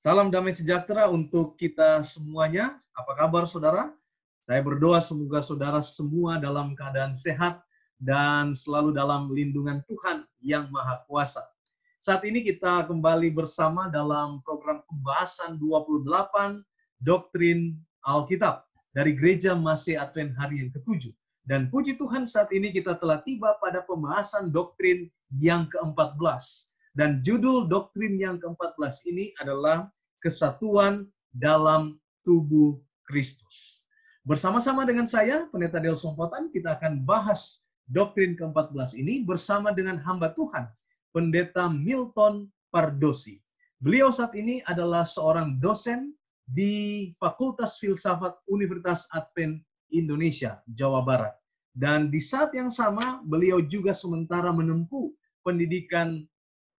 Salam damai sejahtera untuk kita semuanya. Apa kabar saudara? Saya berdoa semoga saudara semua dalam keadaan sehat dan selalu dalam lindungan Tuhan yang Maha Kuasa. Saat ini kita kembali bersama dalam program pembahasan 28 Doktrin Alkitab dari Gereja Masih Advent hari yang ke-7. Dan puji Tuhan saat ini kita telah tiba pada pembahasan doktrin yang ke-14. Dan judul doktrin yang ke-14 ini adalah kesatuan dalam tubuh Kristus. Bersama-sama dengan saya, Pendeta Delson Potan, kita akan bahas doktrin ke-14 ini bersama dengan hamba Tuhan, Pendeta Milton Pardosi. Beliau saat ini adalah seorang dosen di Fakultas Filsafat Universitas Advent Indonesia, Jawa Barat. Dan di saat yang sama, beliau juga sementara menempuh pendidikan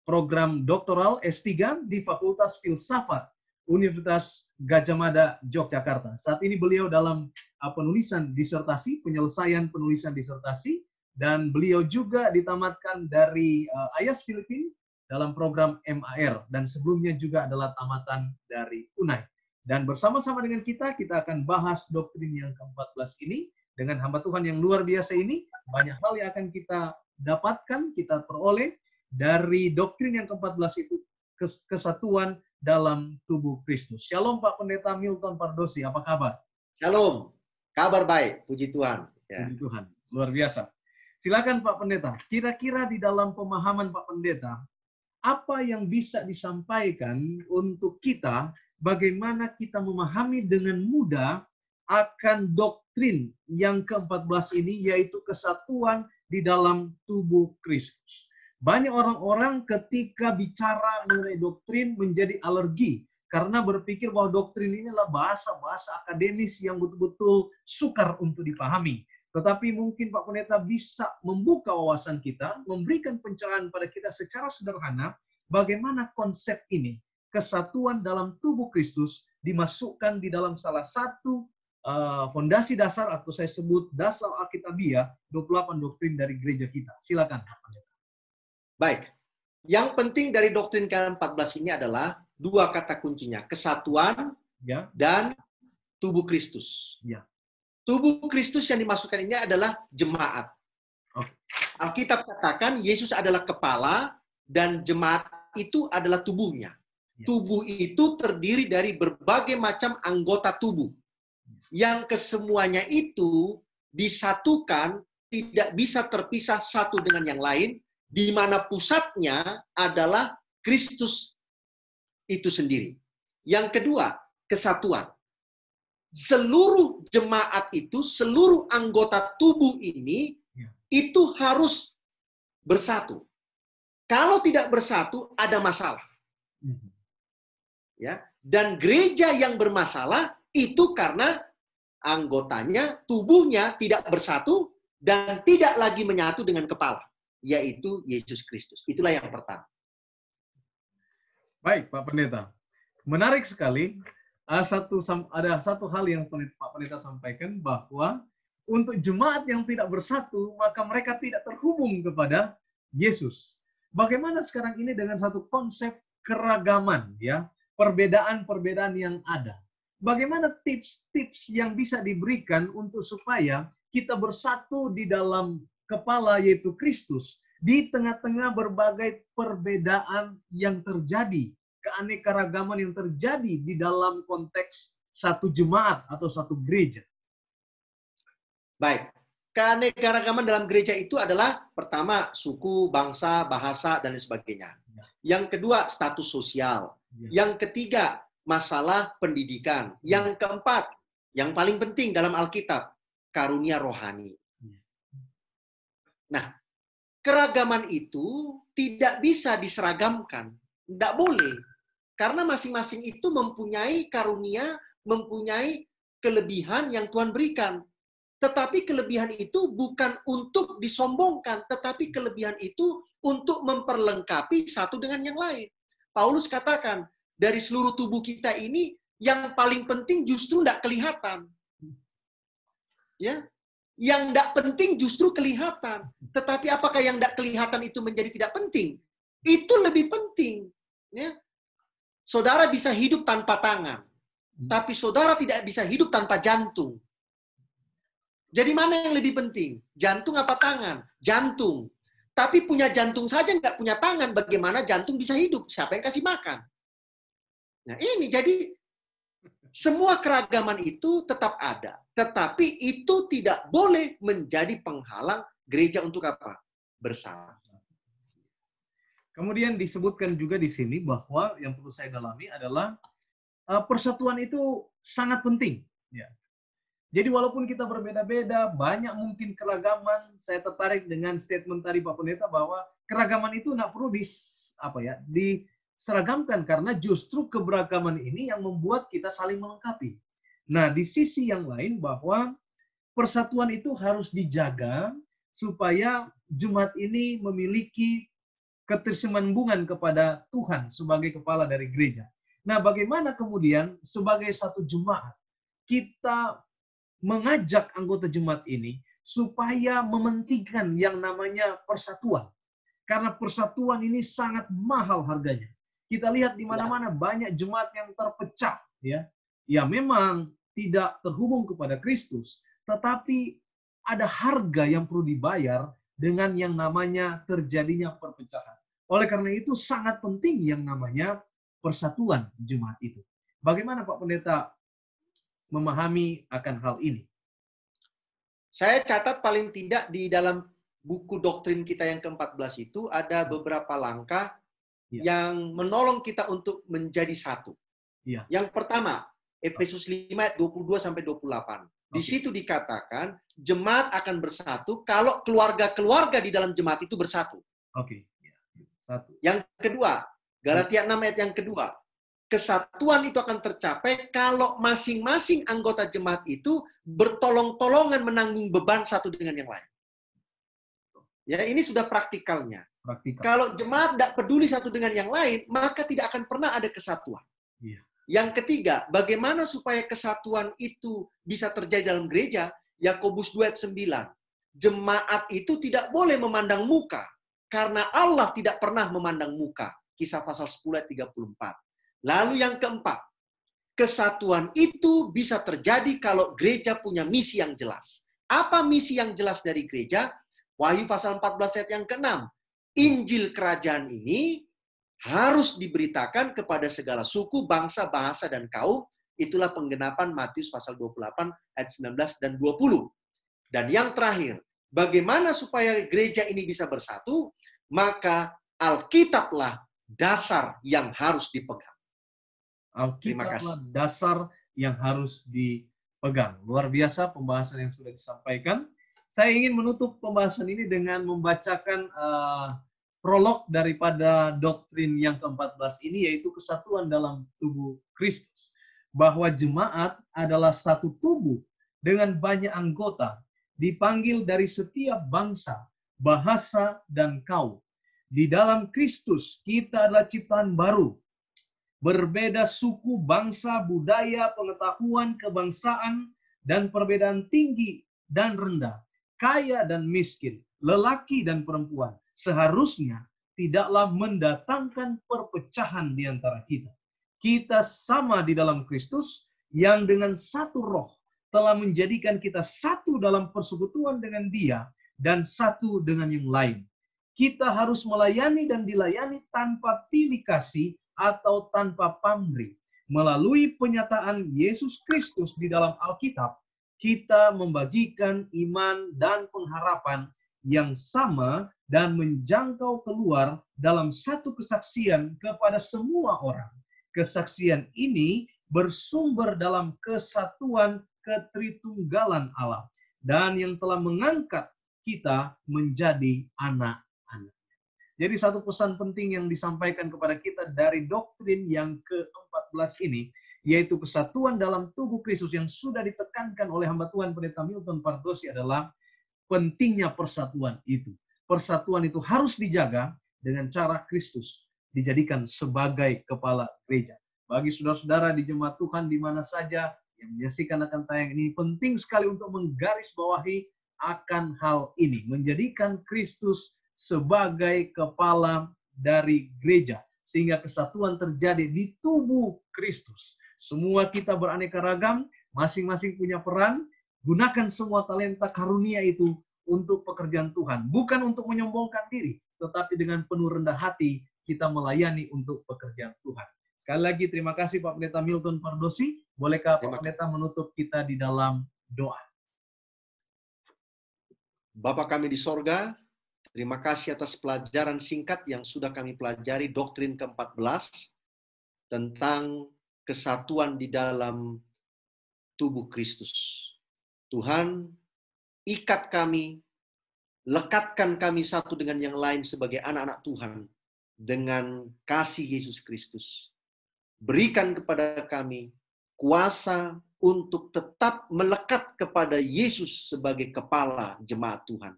program doktoral S3 di Fakultas Filsafat Universitas Gadjah Mada, Yogyakarta. Saat ini beliau dalam penulisan disertasi, penyelesaian penulisan disertasi, dan beliau juga ditamatkan dari IAS Filipina dalam program MAR, dan sebelumnya juga adalah tamatan dari UNAI. Dan bersama-sama dengan kita akan bahas doktrin yang ke-14 ini, dengan hamba Tuhan yang luar biasa ini, banyak hal yang akan kita dapatkan, kita peroleh, dari doktrin yang ke-14 itu, kesatuan dalam tubuh Kristus. Shalom Pak Pendeta Milton Pardosi, apa kabar? Shalom, kabar baik, puji Tuhan. Ya. Puji Tuhan, luar biasa. Silakan Pak Pendeta, kira-kira di dalam pemahaman Pak Pendeta, apa yang bisa disampaikan untuk kita, bagaimana kita memahami dengan mudah akan doktrin yang ke-14 ini, yaitu kesatuan di dalam tubuh Kristus. Banyak orang-orang ketika bicara mengenai doktrin menjadi alergi karena berpikir bahwa doktrin ini adalah bahasa-bahasa akademis yang betul-betul sukar untuk dipahami. Tetapi mungkin Pak Pendeta bisa membuka wawasan kita, memberikan pencerahan pada kita secara sederhana bagaimana konsep ini, kesatuan dalam tubuh Kristus, dimasukkan di dalam salah satu fondasi dasar atau saya sebut dasar Alkitabiah, 28 doktrin dari gereja kita. Silakan Pak Pendeta. Baik, yang penting dari doktrin ke-14 ini adalah dua kata kuncinya, kesatuan dan tubuh Kristus. Tubuh Kristus yang dimasukkan ini adalah jemaat. Alkitab katakan Yesus adalah kepala dan jemaat itu adalah tubuhnya. Tubuh itu terdiri dari berbagai macam anggota tubuh. Yang kesemuanya itu disatukan, tidak bisa terpisah satu dengan yang lain, di mana pusatnya adalah Kristus itu sendiri. Yang kedua, kesatuan. Seluruh jemaat itu, seluruh anggota tubuh ini, itu harus bersatu. Kalau tidak bersatu, ada masalah. Ya, dan gereja yang bermasalah itu karena anggotanya, tubuhnya tidak bersatu dan tidak lagi menyatu dengan kepala, yaitu Yesus Kristus. Itulah yang pertama. Baik, Pak Pendeta. Menarik sekali. Ada satu hal yang Pak Pendeta sampaikan, bahwa untuk jemaat yang tidak bersatu, maka mereka tidak terhubung kepada Yesus. Bagaimana sekarang ini dengan satu konsep keragaman, ya, perbedaan-perbedaan yang ada. Bagaimana tips-tips yang bisa diberikan untuk supaya kita bersatu di dalam kepala, yaitu Kristus, di tengah-tengah berbagai perbedaan yang terjadi, keanekaragaman yang terjadi di dalam konteks satu jemaat atau satu gereja. Baik, keanekaragaman dalam gereja itu adalah pertama suku, bangsa, bahasa, dan sebagainya. Yang kedua, status sosial. Yang ketiga, masalah pendidikan. Yang keempat, yang paling penting dalam Alkitab, karunia rohani. Nah, keragaman itu tidak bisa diseragamkan. Tidak boleh. Karena masing-masing itu mempunyai karunia, mempunyai kelebihan yang Tuhan berikan. Tetapi kelebihan itu bukan untuk disombongkan, tetapi kelebihan itu untuk memperlengkapi satu dengan yang lain. Paulus katakan, dari seluruh tubuh kita ini, yang paling penting justru tidak kelihatan. Ya, yang tidak penting justru kelihatan. Tetapi apakah yang tidak kelihatan itu menjadi tidak penting? Itu lebih penting. Ya. saudara bisa hidup tanpa tangan, tapi saudara tidak bisa hidup tanpa jantung. Jadi mana yang lebih penting? Jantung apa tangan? Jantung. Tapi punya jantung saja nggak punya tangan, bagaimana jantung bisa hidup? Siapa yang kasih makan? Nah ini, jadi semua keragaman itu tetap ada. Tetapi itu tidak boleh menjadi penghalang gereja untuk apa? Bersatu. Kemudian disebutkan juga di sini bahwa yang perlu saya dalami adalah persatuan itu sangat penting. Ya. Jadi walaupun kita berbeda-beda, banyak mungkin keragaman. Saya tertarik dengan statement tadi Pak Pendeta bahwa keragaman itu tidak perlu diseragamkan, karena justru keberagaman ini yang membuat kita saling melengkapi. Nah, di sisi yang lain bahwa persatuan itu harus dijaga supaya jemaat ini memiliki ketersambungan kepada Tuhan sebagai kepala dari gereja. Nah, bagaimana kemudian sebagai satu jemaat kita mengajak anggota jemaat ini supaya mementingkan yang namanya persatuan. Karena persatuan ini sangat mahal harganya. Kita lihat di mana-mana banyak jemaat yang terpecah, ya. Ya memang tidak terhubung kepada Kristus, tetapi ada harga yang perlu dibayar dengan yang namanya terjadinya perpecahan. Oleh karena itu sangat penting yang namanya persatuan jemaat itu. Bagaimana Pak Pendeta memahami akan hal ini? Saya catat paling tidak di dalam buku doktrin kita yang ke-14 itu ada beberapa langkah yang menolong kita untuk menjadi satu. Yang pertama, Efesus 5 ayat 22-28. Di situ dikatakan jemaat akan bersatu kalau keluarga-keluarga di dalam jemaat itu bersatu. Satu. Yang kedua, Galatia 6 ayat yang kedua. Kesatuan itu akan tercapai kalau masing-masing anggota jemaat itu bertolong-tolongan menanggung beban satu dengan yang lain. Ya, ini sudah praktikalnya. Kalau jemaat tidak peduli satu dengan yang lain, maka tidak akan pernah ada kesatuan. Yang ketiga, bagaimana supaya kesatuan itu bisa terjadi dalam gereja? Yakobus 2 ayat 9. Jemaat itu tidak boleh memandang muka, karena Allah tidak pernah memandang muka. Kisah pasal 10 ayat 34. Lalu yang keempat, kesatuan itu bisa terjadi kalau gereja punya misi yang jelas. Apa misi yang jelas dari gereja? Wahyu pasal 14 ayat yang ke-6. Injil kerajaan ini harus diberitakan kepada segala suku, bangsa, bahasa, dan kaum. Itulah penggenapan Matius pasal 28 ayat 19 dan 20. Dan yang terakhir, bagaimana supaya gereja ini bisa bersatu? Maka Alkitablah dasar yang harus dipegang. Alkitablah dasar yang harus dipegang. Luar biasa pembahasan yang sudah disampaikan. Saya ingin menutup pembahasan ini dengan membacakan prolog daripada doktrin yang ke-14 ini, yaitu kesatuan dalam tubuh Kristus. Bahwa jemaat adalah satu tubuh dengan banyak anggota, dipanggil dari setiap bangsa, bahasa, dan kaum. Di dalam Kristus kita adalah ciptaan baru. Berbeda suku, bangsa, budaya, pengetahuan, kebangsaan, dan perbedaan tinggi dan rendah, kaya dan miskin, lelaki dan perempuan, seharusnya tidaklah mendatangkan perpecahan di antara kita. Kita sama di dalam Kristus yang dengan satu roh telah menjadikan kita satu dalam persekutuan dengan Dia dan satu dengan yang lain. Kita harus melayani dan dilayani tanpa pilih kasih atau tanpa pamrih. Melalui penyataan Yesus Kristus di dalam Alkitab, kita membagikan iman dan pengharapan yang sama dan menjangkau keluar dalam satu kesaksian kepada semua orang. Kesaksian ini bersumber dalam kesatuan ketritunggalan Allah dan yang telah mengangkat kita menjadi anak-anak. Jadi satu pesan penting yang disampaikan kepada kita dari doktrin yang ke-14 ini, yaitu kesatuan dalam tubuh Kristus yang sudah ditekankan oleh hamba Tuhan Pendeta Milton Pardosi adalah pentingnya persatuan itu. Persatuan itu harus dijaga dengan cara Kristus dijadikan sebagai kepala gereja. Bagi saudara-saudara di jemaat Tuhan di mana saja yang menyaksikan akan tayang ini, penting sekali untuk menggarisbawahi akan hal ini. Menjadikan Kristus sebagai kepala dari gereja. sehingga kesatuan terjadi di tubuh Kristus. Semua kita beraneka ragam, masing-masing punya peran. Gunakan semua talenta karunia itu untuk pekerjaan Tuhan. Bukan untuk menyombongkan diri, tetapi dengan penuh rendah hati kita melayani untuk pekerjaan Tuhan. Sekali lagi terima kasih Pak Pendeta Milton Pardosi. Bolehkah Pak Pendeta menutup kita di dalam doa? Bapa kami di sorga, terima kasih atas pelajaran singkat yang sudah kami pelajari, doktrin ke-14 tentang kesatuan di dalam tubuh Kristus. Tuhan, ikat kami, lekatkan kami satu dengan yang lain sebagai anak-anak Tuhan dengan kasih Yesus Kristus. Berikan kepada kami kuasa untuk tetap melekat kepada Yesus sebagai kepala jemaat Tuhan.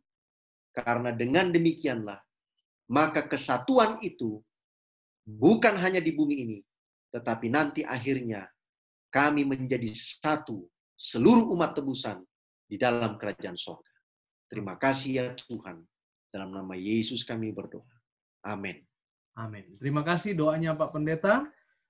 Karena dengan demikianlah, maka kesatuan itu bukan hanya di bumi ini, tetapi nanti akhirnya kami menjadi satu, seluruh umat tebusan di dalam kerajaan surga. Terima kasih ya Tuhan. Dalam nama Yesus kami berdoa. Amin. Amin. Terima kasih doanya Pak Pendeta.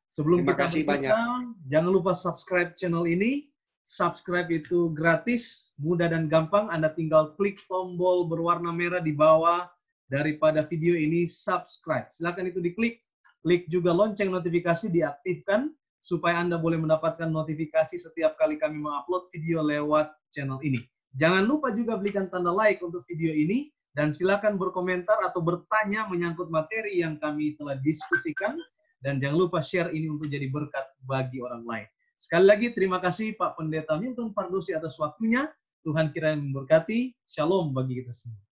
Sebelum Terima kita kasih berpisah, jangan lupa subscribe channel ini. Subscribe itu gratis, mudah dan gampang. Anda tinggal klik tombol berwarna merah di bawah daripada video ini, subscribe. Silakan itu diklik. Klik juga lonceng notifikasi diaktifkan supaya Anda boleh mendapatkan notifikasi setiap kali kami mengupload video lewat channel ini. Jangan lupa juga berikan tanda like untuk video ini dan silakan berkomentar atau bertanya menyangkut materi yang kami telah diskusikan dan jangan lupa share ini untuk jadi berkat bagi orang lain. Sekali lagi terima kasih Pak Pendeta Milton Pardosi atas waktunya. Tuhan kiranya memberkati. Shalom bagi kita semua.